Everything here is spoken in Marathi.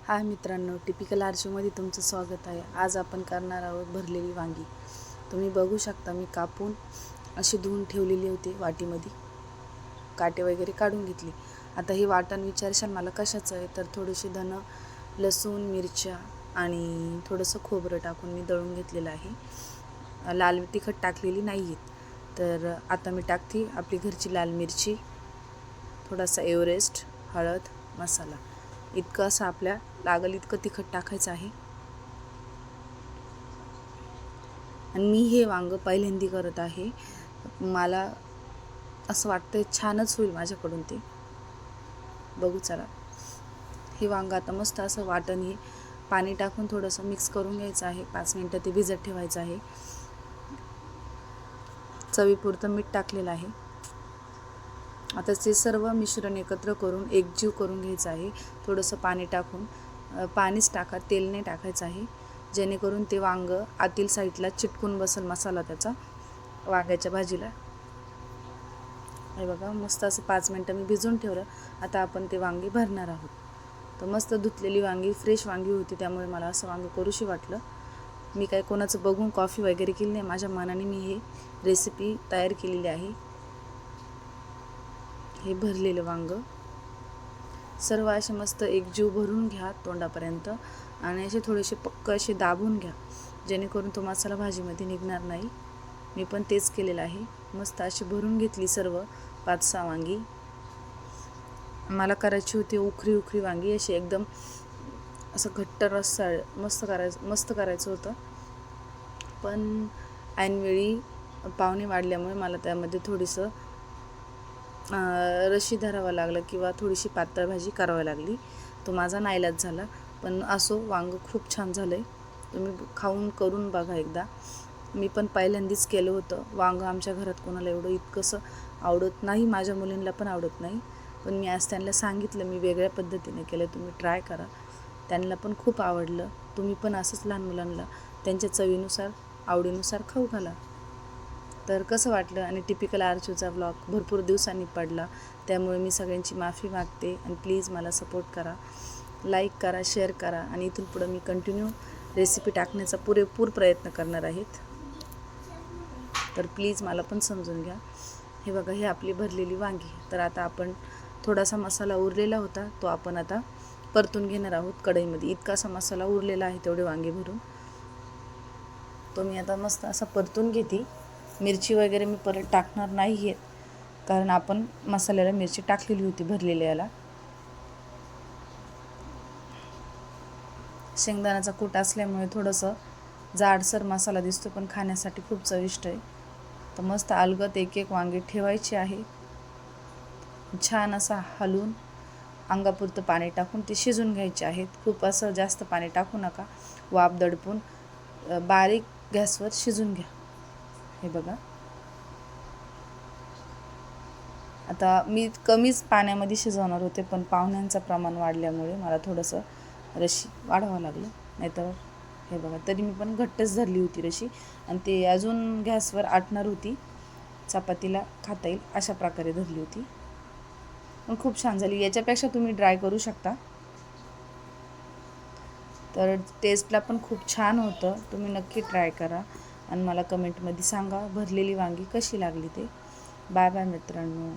हाय मित्रांनो, टिपिकल आरशूमध्ये तुमचं स्वागत आहे. आज आपण करणार आहोत भरलेली वांगी. तुम्ही बघू शकता, मी कापून अशी धुवून ठेवलेली होती वाटीमध्ये, काटे वगैरे काढून घेतली. आता हे वाटण विचारशाल मला कशाचं आहे, तर थोडेसे धन, लसूण, मिरच्या आणि थोडंसं खोबरं टाकून मी दळून घेतलेलं आहे. लाल तिखट टाकलेली नाही आहेत. तर आता मी टाकते आपली घरची लाल मिरची, थोडासा एव्हरेस्ट, हळद, मसाला. इतकं असं आपल्या लागल इतकं तिखट टाकायचं आहे. आणि मी हे वांगं पहिल्यांदा करत आहे. मला असं वाटतं छानच होईल माझ्याकडून ते. बघू चला. हे वांगं आता मस्त असं वाटण हे पाणी टाकून थोडंसं मिक्स करून घ्यायचं आहे. 5 मिनटं ते भिजत ठेवायचं आहे. चवीपुरतं मीठ टाकलेलं आहे. आता ते सर्व मिश्रण एकत्र करून एकजीव करून घ्यायचं आहे. थोडंसं पाणी टाकून, पाणीच टाका, तेल नाही टाकायचं आहे, जेणेकरून ते वांगं आतील साईडला चिटकून बसेल मसाला त्याचा वांग्याच्या भाजीला. हे बघा, मस्त असं 5 मिनटं मी भिजवून ठेवलं. आता आपण ते वांगी भरणार आहोत. तर मस्त धुतलेली वांगी, फ्रेश वांगी होती, त्यामुळे मला असं वांगं करूशी वाटलं. मी काय कोणाचं बघून कॉफी वगैरे केली नाही, माझ्या मनाने मी हे रेसिपी तयार केलेली आहे. हे भरलेलं वांगं सर्व असे मस्त एकजीव भरून घ्या तोंडापर्यंत आणि असे थोडेसे पक्क असे दाबून घ्या, जेणेकरून तो मसाला भाजीमध्ये निघणार नाही. मी पण तेच केलेलं आहे. मस्त अशी भरून घेतली सर्व 5-6 वांगी. मला करायची होती उखरी वांगी, अशी एकदम असं घट्ट रस्सा मस्त करायचं होतं. पण ऐनवेळी पाहुणे वाढल्यामुळे मला त्यामध्ये थोडंसं रशी धरावं लागलं किंवा थोडीशी पातळ भाजी करावी लागली. तो माझा नाईलाज झाला. पण असो, वांगं खूप छान झालं आहे. तुम्ही खाऊन करून बघा एकदा. मी पण पहिल्यांदाच केलं होतं. वांगं आमच्या घरात कोणाला एवढं इतकंसं आवडत नाही, माझ्या मुलींना पण आवडत नाही. पण मी आज त्यांना सांगितलं मी वेगळ्या पद्धतीने केलं, तुम्ही ट्राय करा. त्यांना पण खूप आवडलं. तुम्ही पण असंच लहान मुलांना त्यांच्या चवीनुसार, आवडीनुसार खाऊ घाला. तर कसं वाटलं? आणि टिपिकल आरचूचा व्लॉग भरपूर दिवसांनी पडला, त्यामुळे मी सगळ्यांची माफी मागते. आणि प्लीज मला सपोर्ट करा, लाईक करा, शेअर करा. आणि इथून पुढं मी कंटिन्यू रेसिपी टाकण्याचा पुरेपूर प्रयत्न करणार आहेत. तर प्लीज मला पण समजून घ्या. हे बघा, हे आपली भरलेली वांगी. तर आता आपण थोडासा मसाला उरलेला होता, तो आपण आता परतून घेणार आहोत कढईमध्ये. इतकासा मसाला उरलेला आहे तेवढे वांगे भरून. तो मी आता मस्त असा परतून घेते. मिरची वगैरे मी परत टाकणार नाही आहे, कारण आपण मसाल्याला मिरची टाकलेली होती भरलेल्या याला. शेंगदाण्याचा कूट असल्यामुळे थोडंसं जाडसर मसाला दिसतो, पण खाण्यासाठी खूप चविष्ट आहे. तर मस्त अलगद एक वांगे ठेवायचे आहे. छान असा हलवून अंगापुरतं पाणी टाकून ते शिजून घ्यायचे आहेत. खूप असं जास्त पाणी टाकू नका. वाफ दडपून बारीक गॅसवर शिजून घ्या. हे बघा, आता मी कमीच पाण्यामध्ये शिजवणार होते, पण पाहुण्यांचं प्रमाण वाढल्यामुळे मला थोडंसं रशी वाढवावं लागलं. नाहीतर हे बघा, तरी मी पण घट्टच धरली होती रशी. आणि ते अजून गॅसवर आटणार होती, चपातीला खाता येईल अशा प्रकारे धरली होती. पण खूप छान झाली. याच्यापेक्षा तुम्ही ड्राय करू शकता, तर टेस्टला पण खूप छान होतं. तुम्ही नक्की ट्राय करा आणि मला कमेंटमध्ये सांगा भरलेली वांगी कशी लागली ते. बाय बाय मित्रांनो.